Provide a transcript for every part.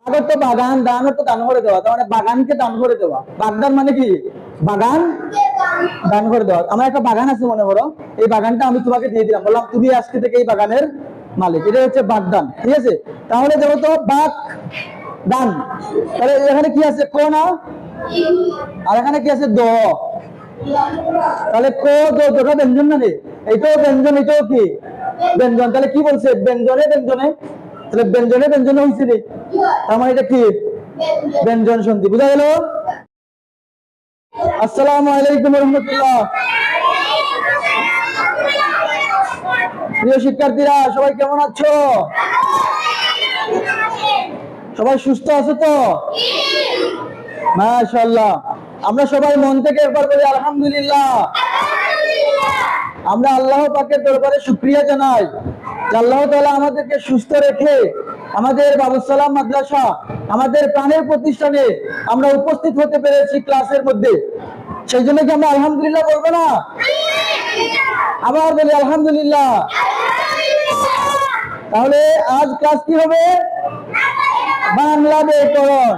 আগত তো বাগান, দান তো দান করে দেওয়া, তার মানে বাগানকে দান করে দেওয়া। বাগদান মানে কি? বাগান দান করে দেওয়া। আমার একটা বাগান আছে মনে করো, এই বাগানটা আমি তোমাকে দিয়ে দিলাম, বললাম তুমি আজকে থেকে এই বাগানের মালিক, এটা হচ্ছে বাগদান। ঠিক আছে, তাহলে দেখো তো বাক দান, তাহলে এখানে কি আছে? ক না, আর এখানে কি আছে? দ। তাহলে ক দ, দুটো ব্যঞ্জন না রে, এইটাও ব্যঞ্জন, এটাও কি ব্যঞ্জন। তাহলে কি বলছে? ব্যঞ্জনে ব্যঞ্জনে, তাহলে ব্যঞ্জনে ব্যঞ্জনে হয়েছে রে, তার মানে এটা কি? ব্যঞ্জন সন্ধি। বুঝা গেল? আসসালামু আলাইকুম রহমতুল্লাহ। প্রিয় শিক্ষার্থীরা, সবাই কেমন আছো? সবাই সুস্থ আছো তো? মাশাআল্লাহ। আমরা সবাই মন থেকে একবার বলি আলহামদুলিল্লাহ। আমরা আল্লাহ পাকের দরবারে শুকরিয়া জানাই যে আল্লাহ তাআলা আমাদেরকে সুস্থ রেখে আমাদের বাবুস সালাম মাদ্রাসা, আমাদের প্রাণের প্রতিষ্ঠানে আমরা উপস্থিত হতে পেরেছি ক্লাসের মধ্যে। সেই জন্য কি আমরা আলহামদুলিল্লাহ বলবো না? আবার বলি আলহামদুলিল্লাহ। তাহলে আজ ক্লাস কি হবে? বাংলা ব্যাকরণ।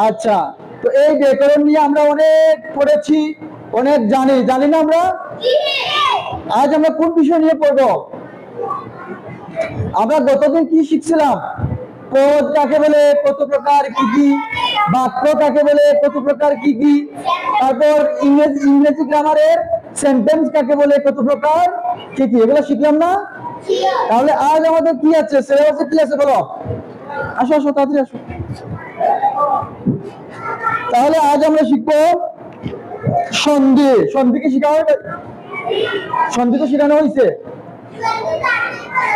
আচ্ছা, তো এই ব্যাকরণ নিয়ে আমরা অনেক পড়েছি, অনেক জানি না আমরা? আজ আমরা কোন বিষয় নিয়ে পড়বো? আমরা গতদিন কি শিখছিলাম? পদ কাকে বলে, কত প্রকার, কি কি, বাক্য কাকে বলে, কত প্রকার, কি কি, তারপর ইংরেজি গ্রামারের সেন্টেন্স কাকে বলে, কত প্রকার, কি কি, এগুলো শিখলাম না? তাহলে আজ আমাদের কি আছে, সিলেবাসে কি আছে বলো? আসো আসো, তাড়াতাড়ি আসো। তাহলে আজ আমরা শিখবো সন্ধি। সন্ধি কি শেখা হবে? সন্ধি তো শেখানো হয়েছে।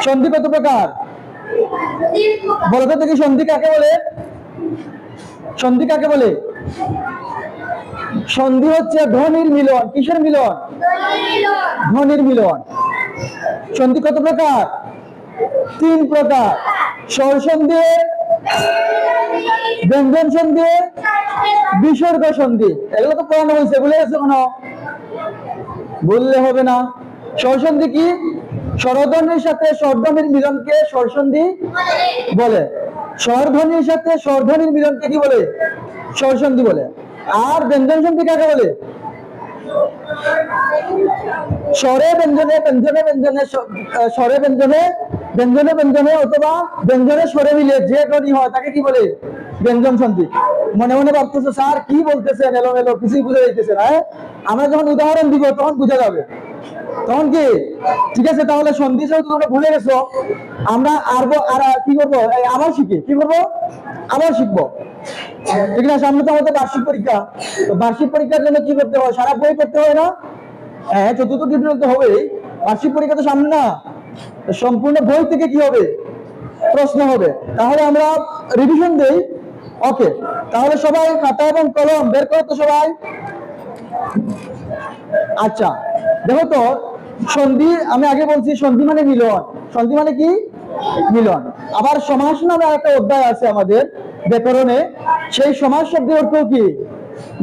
সন্ধি কত প্রকার বলো তো দেখি? সন্ধি কাকে বলে? সন্ধি কাকে বলে? সন্ধি হচ্ছে ধ্বনির মিলন। কিসের মিলন? ধ্বনির মিলন। সন্ধি কত প্রকার? 3 প্রকার। স্বর সন্ধি, ব্যঞ্জন সন্ধি, বিসর্গ সন্ধি। এগুলো তো পড়ানো হয়েছে, ভুলে গেছো কোনো? বললে হবে না। স্বর সন্ধি কি? স্বরধ্বনির সাথে স্বরধ্বনির মিলনকে স্বর সন্ধি বলে। স্বরধ্বনির সাথে স্বরধ্বনির মিলনকে কি বলে? স্বর সন্ধি বলে। আর ব্যঞ্জন সন্ধি কাকে বলে? স্বরে ব্যঞ্জনে, ব্যঞ্জনে ব্যঞ্জনে, স্বরে ব্যঞ্জনে, ব্যঞ্জনে ব্যঞ্জনে অথবা ব্যঞ্জনে স্বরে মিলে যে ধ্বনি হয় তাকে কি বলে? ব্যঞ্জন সন্ধি। মনে মনে ভাবতেছো স্যার কি বলতেছেন, এলো মেলো, কিছুই বুঝে যাইতেছে না। আমরা যখন উদাহরণ দিব তখন বুঝে যাবে, তখন কি? ঠিক আছে, তাহলে সন্ধি যেহেতু তোমরা ভুলে গেছো, আমরা আর কি করবো? আবার শিখি। কি করবো? আবার শিখবো। ঠিক না? সামনে তো আমাদের বার্ষিক পরীক্ষা। তো বার্ষিক পরীক্ষার জন্য কি করতে হয়? সারা বই পড়তে হয় না? হ্যাঁ, চতুর্থ টিউটোরিয়াল তো হবে। বার্ষিক পরীক্ষা তো সামনে না, সম্পূর্ণ বই থেকে কি হবে? প্রশ্ন হবে। তাহলে আমরা রিভিশন দেই। ওকে, তাহলে সবাই খাতা এবং কলম বের করো তো সবাই। আচ্ছা, দেখো তো, সন্ধি আমি আগে বলছি, সন্ধি মানে মিলন। সন্ধি মানে কি? মিলন। আবার সমাস নামে একটা অধ্যায় আছে আমাদের ব্যাকরণে, সেই সমাস শব্দের অর্থ কি?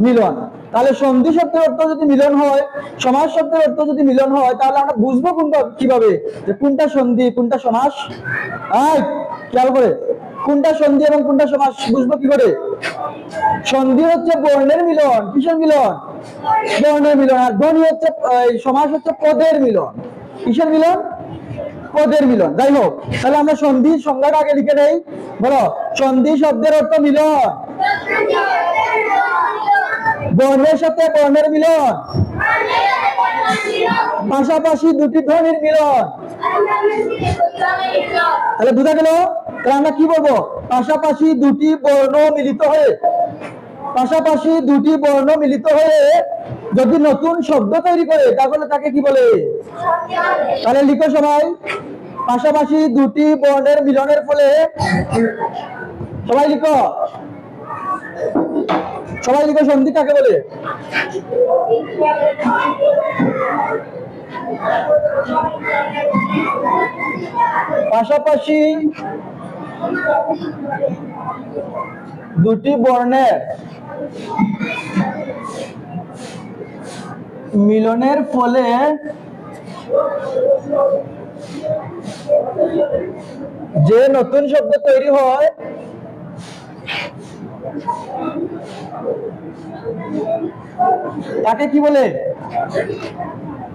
মিলন। তাহলে সন্ধি শব্দের অর্থ যদি মিলন হয়, সমাস শব্দের অর্থ যদি মিলন হয়, তাহলে আমরা বুঝবো কোনটা কিভাবে, যে কোনটা সন্ধি কোনটা সমাস। খেয়াল করে, কোনটা সন্ধি এবং কোনটা সমাস বুঝবো কি করে? সন্ধি হচ্ছে বর্ণের মিলন। কিসের মিলন? বর্ণের মিলন। আর ধ্বনি হচ্ছে, সমাস হচ্ছে পদের মিলন। কিসের মিলন? পদের মিলন। যাই হোক, তাহলে আমরা সন্ধির সংজ্ঞাটা আগে লিখে নেই। বলো, সন্ধি শব্দের অর্থ মিলন, বর্ণের সাথে বর্ণের মিলন, পাশাপাশি দুটি ধ্বনির মিলন। তাহলে বোঝা গেল? তাহলে আমরা কি বলবো? পাশাপাশি দুটি বর্ণ মিলিত হয়ে, পাশাপাশি দুটি বর্ণ মিলিত হয়ে যদি নতুন শব্দ তৈরি করে, তাহলে তাকে কি বলে? তাহলে লিখো সবাই, পাশাপাশি দুটি বর্ণের মিলনের ফলে, সবাই লিখো, সবাই লিখো, সন্ধি কাকে বলে? পাশাপাশি দুটি বর্ণের মিলনের ফলে যে নতুন শব্দ তৈরি হয় তাকে কি বলে?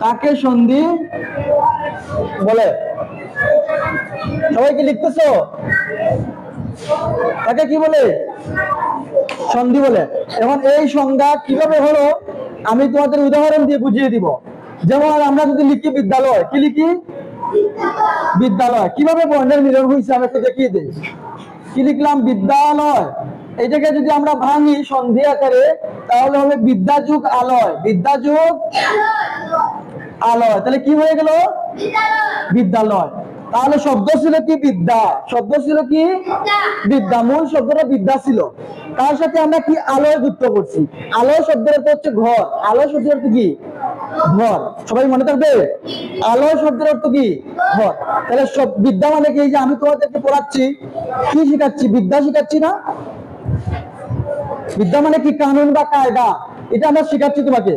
তাকে সন্ধি বলে। সবাই কি লিখতেছো? তাকে কি বলে? সন্ধি বলে। এখন এই সংজ্ঞা কিভাবে হলো আমি তোমাদের উদাহরণ দিয়ে বুঝিয়ে দিব। যেমন আমরা যদি লিখি বিদ্যালয়, কি লিখি? বিদ্যালয়। কিভাবে বর্ণের মিলন হয়েছে আমি একটু দেখিয়ে দিই। কি লিখলাম? বিদ্যালয়। এটাকে যদি আমরা ভাঙি সন্ধি আকারে তাহলে হবে বিদ্যা যুগ আলয়। বিদ্যা যুগ আলয়, তাহলে কি হয়ে গেল? বিদ্যালয়। তাহলে শব্দ ছিল কি? বিদ্যা। শব্দ ছিল কি? বিদ্যা। মূল শব্দটা বিদ্যা ছিল, তার সাথে আমরা কি আলয় যুক্ত করছি। আলয় শব্দের অর্থ হচ্ছে ঘর। আলয় শব্দের অর্থ কি? ঘর। সবাই মনে থাকবে? আলয় শব্দের অর্থ কি? ঘর। তাহলে সব বিদ্যা মানে কি? যে আমি তোমাদেরকে পড়াচ্ছি, কি শিখাচ্ছি? বিদ্যা শিখাচ্ছি না? বিদ্যা মানে কি? কানুন বা কায়দা, এটা আমরা শিখাচ্ছি তোমাকে।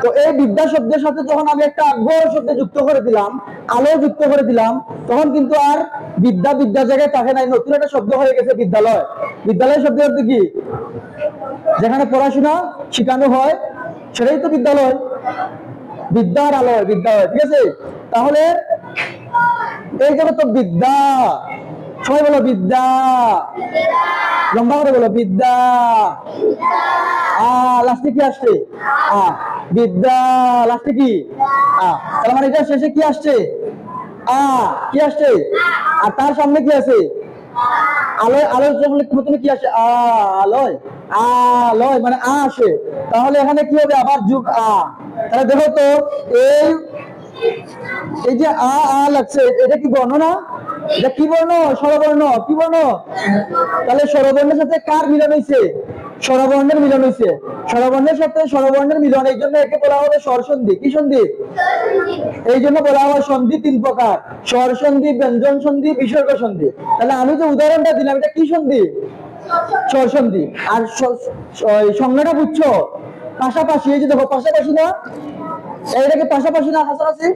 তো এই বিদ্যা শব্দের সাথে যখন আমি একটা ঘর শব্দ যুক্ত করে দিলাম, আলো যুক্ত করে দিলাম, তখন কিন্তু আর বিদ্যা বিদ্যা জায়গায় থাকে নাই, নতুন একটা শব্দ হয়ে গেছে বিদ্যালয়। বিদ্যালয় শব্দের অর্থ কি? যেখানে পড়াশোনা শেখানো হয় সেটাই তো বিদ্যালয়। বিদ্যার আলোয় বিদ্যালয়, ঠিক আছে? তাহলে এই যাবে তো বিদ্যা। সবাই বলো বিদ্যা, লম্বা করে বলো বিদ্যা। লাস্টে কি আসছে? বিদ্যা। লাস্টে কি? তার মানে এটা শেষে কি আসছে? কি আসছে? আর তার সামনে কি আছে? আলোয়। আলোয় প্রথমে কি আসে? আলোয়। আলোয় মানে আসে, তাহলে এখানে কি হবে? আবার যুগ তাহলে দেখো তো এই যে লাগছে, এটা কি বর্ণ না? এটা কি বর্ণ? স্বরবর্ণ। কি বর্ণ? তাহলে স্বরবর্ণের সাথে কার মিলন হয়েছে? স্বরবর্ণের মিলন হয়েছে। স্বরবর্ণের সাথে স্বরবর্ণের মিলন, এই জন্য একে বলা হবে স্বর সন্ধি। কি সন্ধি? এই জন্য বলা হয় সন্ধি তিন প্রকার: স্বর সন্ধি, ব্যঞ্জন সন্ধি, বিসর্গ সন্ধি। তাহলে আমি যে উদাহরণটা দিলাম এটা কি সন্ধি? স্বর সন্ধি। আর সংজ্ঞাটা বুঝছো? পাশাপাশি। এই যে দেখো পাশাপাশি না, এটাকে পাশাপাশি না কাছাকাছি?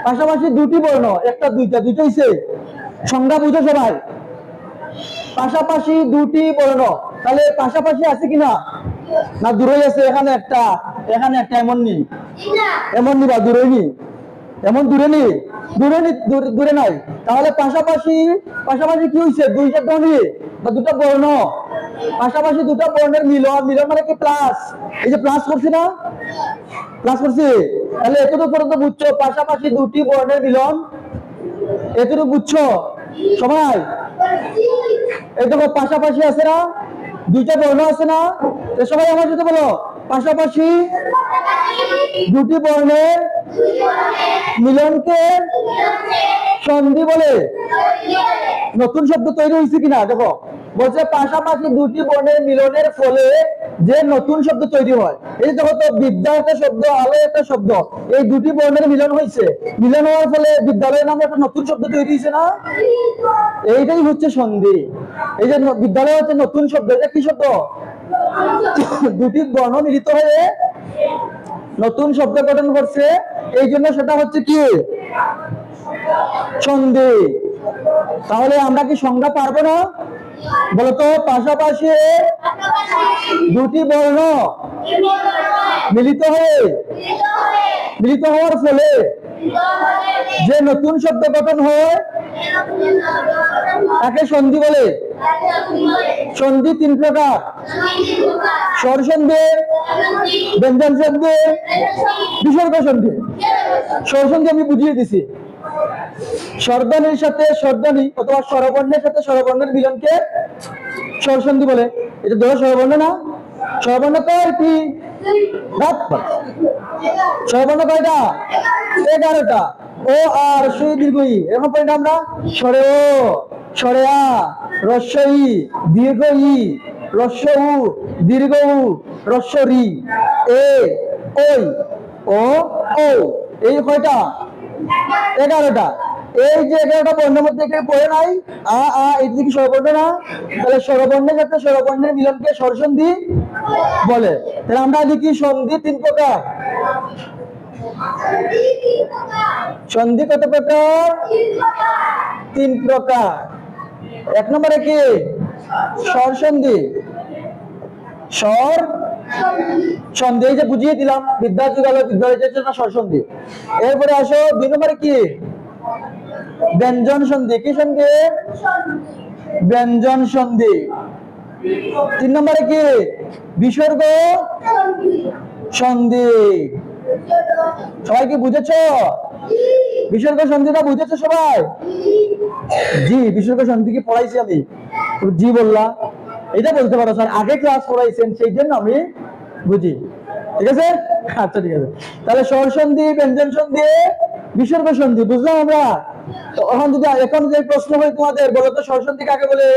পাশাপাশি দুটি বর্ণ, একটা দুইটা, দুটো হইছে। সংজ্ঞা বুঝো সবাই? পাশাপাশি দুটি বর্ণ, তাহলে পাশাপাশি আছে কিনা? না দূরে আছে? এখানে একটা, এখানে একটা, এমন নি? এমন নি বা দূরে নি? এমন দূরে নি? দূরে নি, দূরে নাই। তাহলে পাশাপাশি, পাশাপাশি কি হইছে? দুইটা ধ্বনি বা দুটো বর্ণ, পাশাপাশি দুটো বর্ণের মিলন। মিলন মানে কি? প্লাস। এই যে প্লাস করছি না? প্লাস করছি। তাহলে এতটুকু পর্যন্ত বুঝছো? পাশাপাশি দুটি বর্ণের মিলন, এতটুকু বুঝছো সবাই? এই দেখো পাশাপাশি আছে না? দুইটা বর্ণ আছে না? সবাই আমার সাথে বলো, পাশাপাশি দুটি বর্ণের মিলনকে সন্ধি বলে। নতুন শব্দ তৈরি হয়েছে কিনা দেখো। বলছে পাশাপাশি দুটি বর্ণের মিলনের ফলে যে নতুন শব্দ তৈরি হয়। এই দেখো তো, বিদ্যা একটা শব্দ, আলো একটা শব্দ, এই দুটি বর্ণের মিলন হয়েছে। মিলন হওয়ার ফলে বিদ্যালয় নামে একটা নতুন শব্দ তৈরি হয়েছে না? এইটাই হচ্ছে সন্ধি। এই যে বিদ্যালয় হচ্ছে নতুন শব্দ। এটা কি শব্দ? দুটি বর্ণ মিলিত হয়ে নতুন শব্দ গঠন করছে, এই জন্য সেটা হচ্ছে কি? সন্ধি। তাহলে আমরা কি সংজ্ঞা পারবো না? বলতো, পাশাপাশি দুটি বর্ণ মিলিত হওয়ার ফলে যে নতুন শব্দ গঠন হয় তাকে সন্ধি বলে। সন্ধি তিন প্রকার: স্বর সন্ধি, ব্যঞ্জন সন্ধি, বিসর্গ সন্ধি। স্বর সন্ধি আমি বুঝিয়ে দিছি। স্বরধ্বনির সাথে স্বরধ্বনি অথবা স্বরবর্ণের সাথে স্বরবর্ণের মিলনকে স্বর সন্ধি বলে। এটা ধরো স্বরবর্ণ না? স্বরবর্ণ কয়টি? স্বরবর্ণ কয়টা? 11টা। ও আর সই দীর্ঘ ই। এরকম পড়ি না আমরা? স্বরে ও, স্বরে আ, হ্রস্ব ই, দীর্ঘ ই, হ্রস্ব উ, দীর্ঘ উ, হ্রস্ব রি, এ, ওই, ও, ও। এই কয়টা? 11টা। এই যে 11টা বর্ণের মধ্যে কেউ পড়ে নাই এটা কি স্বরবর্ণ না? তাহলে স্বরবর্ণের সাথে স্বরবর্ণের মিলনকে স্বরসন্ধি বলে। তাহলে আমরা লিখি সন্ধি তিন প্রকার। সন্ধি কত প্রকার? তিন প্রকার। এক নম্বরে কি? স্বর সন্ধি, স্বর সন্ধি, এই যে বুঝিয়ে দিলাম বিদ্যা যুগালো বিদ্যালয়ের জন্য স্বর সন্ধি। এরপরে আসো 2 নম্বরে কি ব্যঞ্জন সন্ধি। কি সন্ধি? ব্যঞ্জন সন্ধি। 3 নম্বরে কি বিসর্গ সন্ধি। সবাই কি বুঝেছো? বিসর্গ সন্ধিটা বুঝেছো সবাই? জি, বিসর্গ সন্ধি কি পড়াইছি আমি? জি বললা, এটা বলতে পারো স্যার আগে ক্লাস পড়াইছেন সেই জন্য আমি বুঝি। ঠিক আছে, আচ্ছা ঠিক আছে। তাহলে স্বর সন্ধি, ব্যঞ্জন সন্ধি, বিসর্গ সন্ধি বুঝলাম আমরা। তো এখন যে প্রশ্ন হয় তোমাদের, বলো তো স্বর সন্ধি কাকে বলে?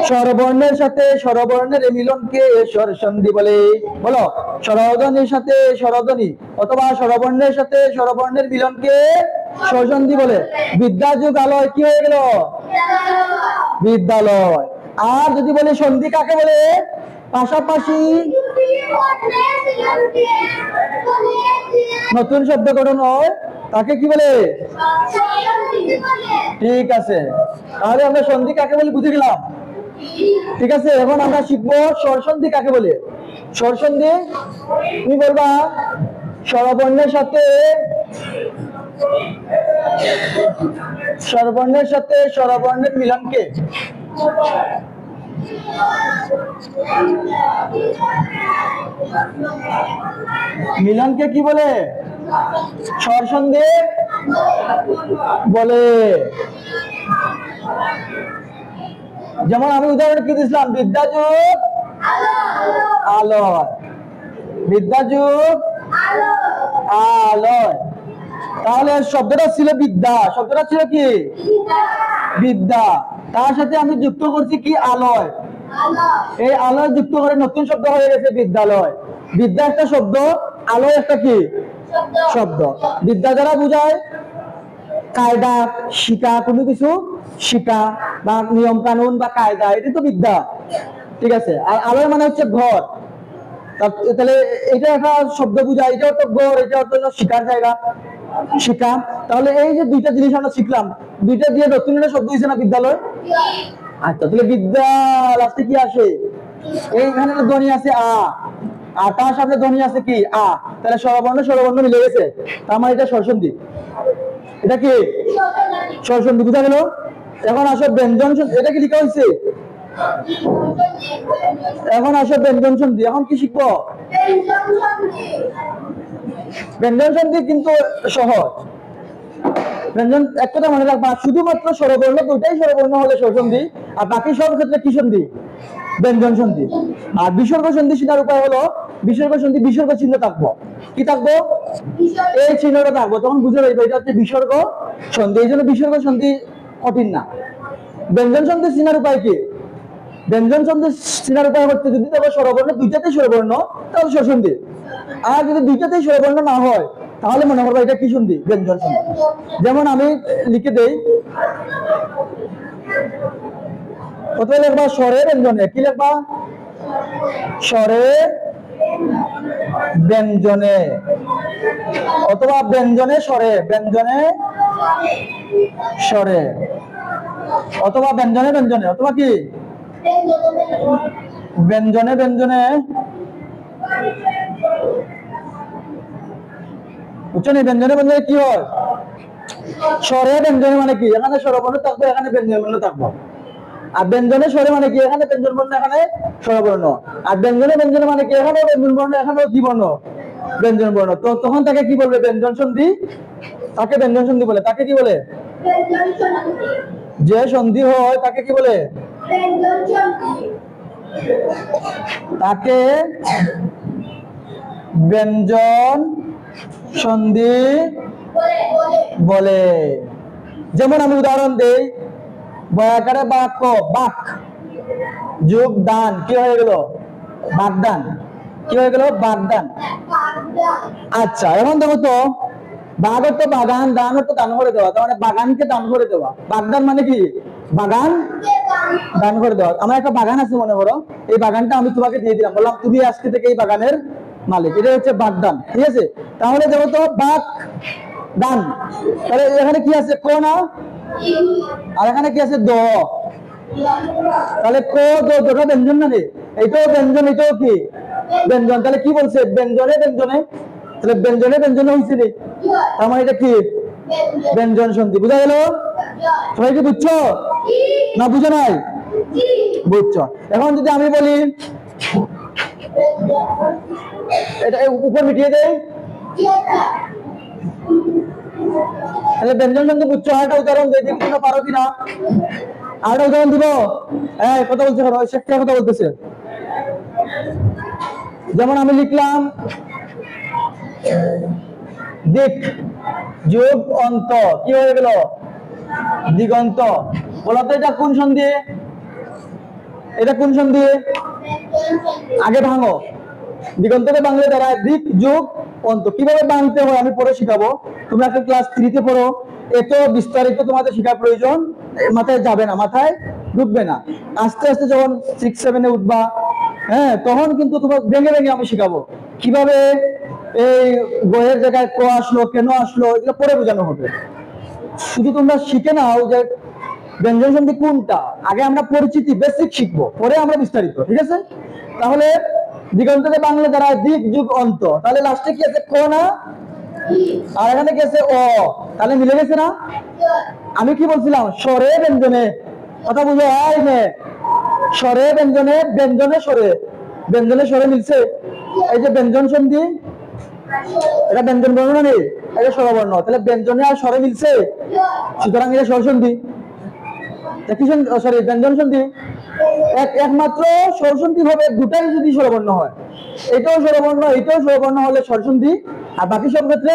স্বরবর্ণের সাথে স্বরবর্ণের মিলনকে স্বর সন্ধি বলে। বলো, স্বরধ্বনির সাথে স্বরধ্বনি অথবা স্বরবর্ণের সাথে স্বরবর্ণের মিলনকে স্বর সন্ধি বলে। বিদ্যাযুগ আলয় কি হয়ে গেল? বিদ্যালয়। আর যদি বলি সন্ধি কাকে বলে? পাশাপাশি নতুন শব্দ গঠন হয় তাকে কি বলে? ঠিক আছে, তাহলে আমরা সন্ধি কাকে বলে বুঝে গেলাম। ঠিক আছে, এখন আমরা শিখবো স্বর সন্ধি কাকে বলে। স্বর সন্ধি তুমি বলবা স্বরবর্ণের সাথে স্বরবর্ণের সাথে স্বরবর্ণের মিলনকে মিলনকে কি বলে? স্বর সন্ধি বলে। যেমন আমি উদাহরণ কি দিয়েছিলাম, বিদ্যাযুগ আলয়, বিদ্যাযুগ আলয়। তাহলে শব্দটা ছিল বিদ্যা, শব্দটা ছিল কি? বিদ্যা। তার সাথে আমি যুক্ত করছি কি? আলয়। এই আলয় যুক্ত করে নতুন শব্দ হয়ে গেছে বিদ্যালয়। বিদ্যা একটা শব্দ, আলয় একটা কি শব্দ। বিদ্যা দ্বারা বোঝায় কায়দা শিকা, কোনো কিছু শিকা বা নিয়ম কানুন বা কায়দা, এটা তো বিদ্যা। ঠিক আছে, আর আলয় মানে হচ্ছে ঘর। তাহলে এটা একটা শব্দ বোঝায়, এটাও তো ঘর, এটাও তো শিকার জায়গা, শিকা। তাহলে এই যে দুইটা জিনিস আমরা শিখলাম, দুইটা দিয়ে নতুন একটা শব্দ হয়েছে না বিদ্যালয়। আচ্ছা, তাহলে বিদ্যা লাস্টে কি আসে? এইখানে ধ্বনি আছে আ, আর তার সামনে ধ্বনি আছে কি? আ। তাহলে স্বরবর্ণ স্বরবর্ণ মিলে গেছে, তার মানে এটা স্বর সন্ধি। এটা কি স্বর সন্ধি? বুঝা গেল? এখন আসো ব্যঞ্জন সন্ধি। এটা কি লেখা হয়েছে? এখন আসো ব্যঞ্জন সন্ধি। এখন কি শিখবো? ব্যঞ্জন সন্ধি কিন্তু সহজ। ব্যঞ্জন এক কথা মনে রাখবা, শুধুমাত্র স্বরবর্ণ, দুইটাই স্বরবর্ণ হলে স্বর সন্ধি, আর বাকি সব ক্ষেত্রে কি সন্ধি? ব্যঞ্জন সন্ধি। আর বিসর্গ সন্ধি শেখার উপায় হলো, বিসর্গ সন্ধি বিসর্গ চিহ্ন থাকবো। কি থাকবো? এই চিহ্নটা থাকবো, তখন বুঝে যাবে এটা হচ্ছে বিসর্গ সন্ধি। এই জন্য বিসর্গ সন্ধি কঠিন না। ব্যঞ্জন সন্ধি চিনার উপায় কি? ব্যঞ্জন সন্ধি চিনার উপায় হচ্ছে, যদি দেখো স্বরবর্ণ দুইটাতেই স্বরবর্ণ তাহলে স্বর সন্ধি, আর যদি দুইটাতেই স্বরবর্ণ না হয় তাহলে মনে করবো এটা কি সন্ধি? ব্যঞ্জন সন্ধি। যেমন আমি লিখে দেই, প্রথমে লিখবা স্বরে ব্যঞ্জনে। কি লিখবা? স্বরে ব্যঞ্জনে, অথবা ব্যঞ্জনে স্বরে, ব্যঞ্জনে স্বরে, অথবা ব্যঞ্জনে ব্যঞ্জনে, অথবা কি ব্যঞ্জনে ব্যঞ্জনে। বুঝছো নি? ব্যঞ্জনে ব্যঞ্জনে কি হয়? স্বরে ব্যঞ্জনে মানে কি? এখানে স্বরবর্ণ থাকবে, এখানে ব্যঞ্জন বর্ণ থাকবো। আর ব্যঞ্জনে স্বরে মানে কি? এখানে ব্যঞ্জন বর্ণ, এখানে স্বরবর্ণ। আর ব্যঞ্জনে ব্যঞ্জনে মানে কি? এখানে ব্যঞ্জন বর্ণ, এখানেও কি বর্ণ? ব্যঞ্জন বর্ণ। তো তখন তাকে কি বলবে? ব্যঞ্জন সন্ধি। তাকে ব্যঞ্জন সন্ধি বলে। তাকে কি বলে? যে সন্ধি হয় তাকে কি বলে? তাকে ব্যঞ্জন সন্ধি বলে। যেমন আমি উদাহরণ দেই, বয়াকারে বাক্য, বাক যোগ দান, কি হয়ে গেল? বাগদান। কি হয়ে গেল? বাগদান। আচ্ছা, এখন দেখো তো, বাঘ তো বাগান, দান তো দান করে দেওয়া, তার মানে বাগানকে দান করে দেওয়া। বাগদান মানে কি? বাগান দান করে দেওয়া। আমার একটা বাগান আছে মনে করো, এই বাগানটা আমি তোমাকে দিয়ে দিলাম, বললাম তুমি আজকে থেকে এই বাগানের মালিক। এটা হচ্ছে বাগদান। ঠিক আছে, তাহলে দেখো তো, বাক দান, তাহলে এখানে কি আছে? ক না? আর এখানে কি আছে? দ। তাহলে ক দুটো ব্যঞ্জন না রে, এটাও ব্যঞ্জন, এটাও কি ব্যঞ্জন। তাহলে কি বলছে ব্যঞ্জনে ব্যঞ্জনে, তাহলে ব্যঞ্জনে ব্যঞ্জনে হয়েছে রে, তার মানে এটা কি ব্যঞ্জন সন্ধি। বুঝা গেল? সবাই কি বুঝছো না বুঝো নাই? বুঝছো। এখন যদি আমি বলি এটা উপর মিটিয়ে দেয়, তাহলে ব্যঞ্জন সন্ধি বুঝছো। আরেকটা উদাহরণ দিয়ে দিই, তোমরা পারো কিনা? আরেকটা উদাহরণ দিব। হ্যাঁ, কথা বলছে, শেখা কথা বলতেছে। যেমন আমি লিখলাম দিক যোগ অন্ত, কি হয়ে গেল? দিগন্ত। বলতো এটা কোন সন্ধি? এটা কোন সন্ধি? আগে ভাঙো। দিগন্তকে বাংলা দাঁড়ায় দিক যোগ অন্ত। কিভাবে ভাঙতে হয় আমি পরে শিখাবো, তোমরা একটা ক্লাস 3 তে পড়ো। এত বিস্তারিত তোমাদের শেখার প্রয়োজন মাথায় যাবে না, মাথায় ঢুকবে না। আস্তে আস্তে যখন 6-7 এ উঠবা, হ্যাঁ, তখন কিন্তু তোমার ভেঙে ভেঙে আমি শিখাবো কিভাবে এই বইয়ের জায়গায় ক আসলো, কেন আসলো, এগুলো পরে বোঝানো হবে। শুধু তোমরা শিখে নাও যে ব্যঞ্জন সন্ধি কোনটা। আগে আমরা পরিচিতি বেসিক শিখবো, পরে আমরা বিস্তারিত, ঠিক আছে? তাহলে দিগন্তকে বাংলা দ্বারা দিক যুগ অন্ত, তাহলে লাস্টে কি আছে? ক না? আর এখানে কি আছে? অ। তাহলে মিলে গেছে না? আমি কি বলছিলাম? স্বরে ব্যঞ্জনে, কথা বুঝো হয় না? স্বরে ব্যঞ্জনে, ব্যঞ্জনে স্বরে, ব্যঞ্জনে স্বরে মিলছে। এই যে ব্যঞ্জন সন্ধি, এটা ব্যঞ্জন বর্ণ না নেই, এটা স্বরবর্ণ। তাহলে ব্যঞ্জনে আর স্বরে মিলছে, সুতরাং এটা স্বর সন্ধি। কি সরি, ব্যঞ্জন সন্ধি। একমাত্র স্বর সন্ধি হবে দুটাই যদি স্বরবর্ণ হয়। এটাও স্বরবর্ণ, এটাও স্বরবর্ণ হলে স্বর সন্ধি, আর বাকি সব ক্ষেত্রে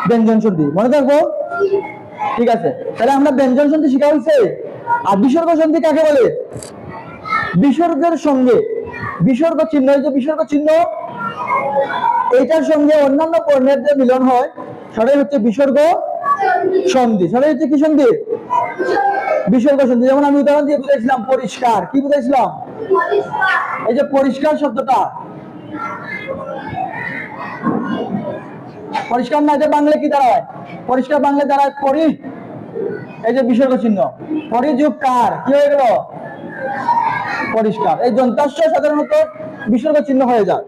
ব্যঞ্জন সন্ধি। মনে থাকবো? ঠিক আছে। তাহলে আমরা ব্যঞ্জন সন্ধি শিখা হয়েছে। আর বিসর্গ সন্ধি কাকে বলে? বিসর্গের সঙ্গে, বিসর্গ চিহ্ন, এই যে বিসর্গ চিহ্ন, এইটার সঙ্গে অন্যান্য বর্ণের যে মিলন হয় সেটাই হচ্ছে বিসর্গ সন্ধি। সেটাই হচ্ছে কি সন্ধি? বিসর্গ সন্ধি। যেমন আমি উদাহরণ দিয়ে বুঝাইছিলাম পরিষ্কার। কি বুঝাইছিলাম? এই যে পরিষ্কার শব্দটা, পরিষ্কার না, এটা বাংলা কি দাঁড়ায়? পরিষ্কার বাংলা দাঁড়ায় পরি, এই যে বিসর্গ চিহ্ন, পরি যোগ কার, কি হয়ে গেল? পরিষ্কার। এই যন্ত্রাংশ সাধারণত বিসর্গ চিহ্ন হয়ে যায়।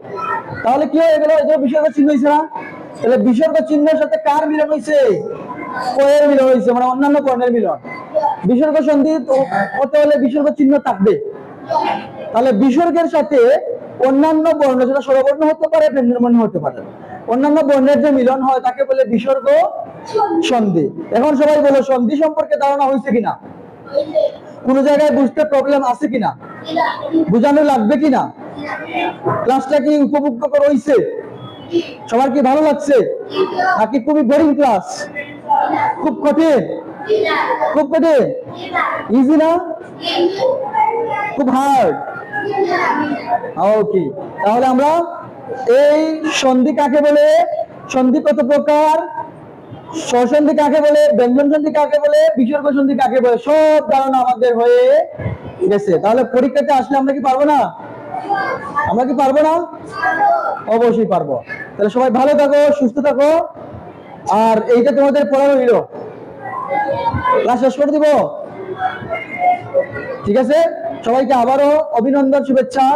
তাহলে কি হয়ে গেল? এই যে বিসর্গ চিহ্ন হয়েছে না? তাহলে বিসর্গ চিহ্নের সাথে কার মিলন হয়েছে? কয়ের মিলন হয়েছে, মানে অন্যান্য বর্ণের মিলন। বিসর্গ সন্ধি হতে হলে বিসর্গ চিহ্ন থাকবে। তাহলে বিসর্গের সাথে অন্যান্য বর্ণ, যেটা স্বরবর্ণ হতে পারে, ব্যঞ্জন বর্ণ হতে পারে, অন্যান্য বর্ণের যে মিলন হয় তাকে বলে বিসর্গ সন্ধি। এখন সবাই বলো, সন্ধি সম্পর্কে ধারণা হয়েছে কিনা? কোন জায়গায় বুঝতে প্রবলেম আছে কিনা? বুঝানো লাগবে কিনা? ক্লাসটা কি উপভোগ্য করা হয়েছে? সবার কি ভালো লাগছে? নাকি খুবই বোরিং ক্লাস? খুব কঠিন? খুব কঠিন? ইজি না? খুব হার্ড? ওকে। তাহলে আমরা এই সন্ধি কাকে বলে, সন্ধি কত প্রকার, স্বরসন্ধি কাকে বলে, ব্যঞ্জন সন্ধি কাকে বলে, বিসর্গ সন্ধি কাকে বলে, সব ধারণা আমাদের হয়ে গেছে। তাহলে পরীক্ষাতে আসলে আমরা কি পারবো না? আমরা কি পারবো না? অবশ্যই পারবো। তাহলে সবাই ভালো থাকো, সুস্থ থাকো। আর এইটা তোমাদের পড়ানো হইল, ক্লাস শেষ করে দিব, ঠিক আছে? সবাইকে আবারও অভিনন্দন, শুভেচ্ছা।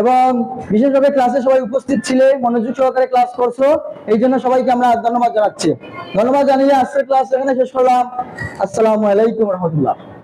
এবং বিশেষভাবে ক্লাসে সবাই উপস্থিত ছিলে, মনোযোগ সহকারে ক্লাস করছো, এই জন্য সবাইকে আমরা ধন্যবাদ জানাচ্ছি। ধন্যবাদ জানিয়ে আজকের ক্লাস এখানে শেষ করলাম। আসসালামু আলাইকুম রহমতুল্লাহ।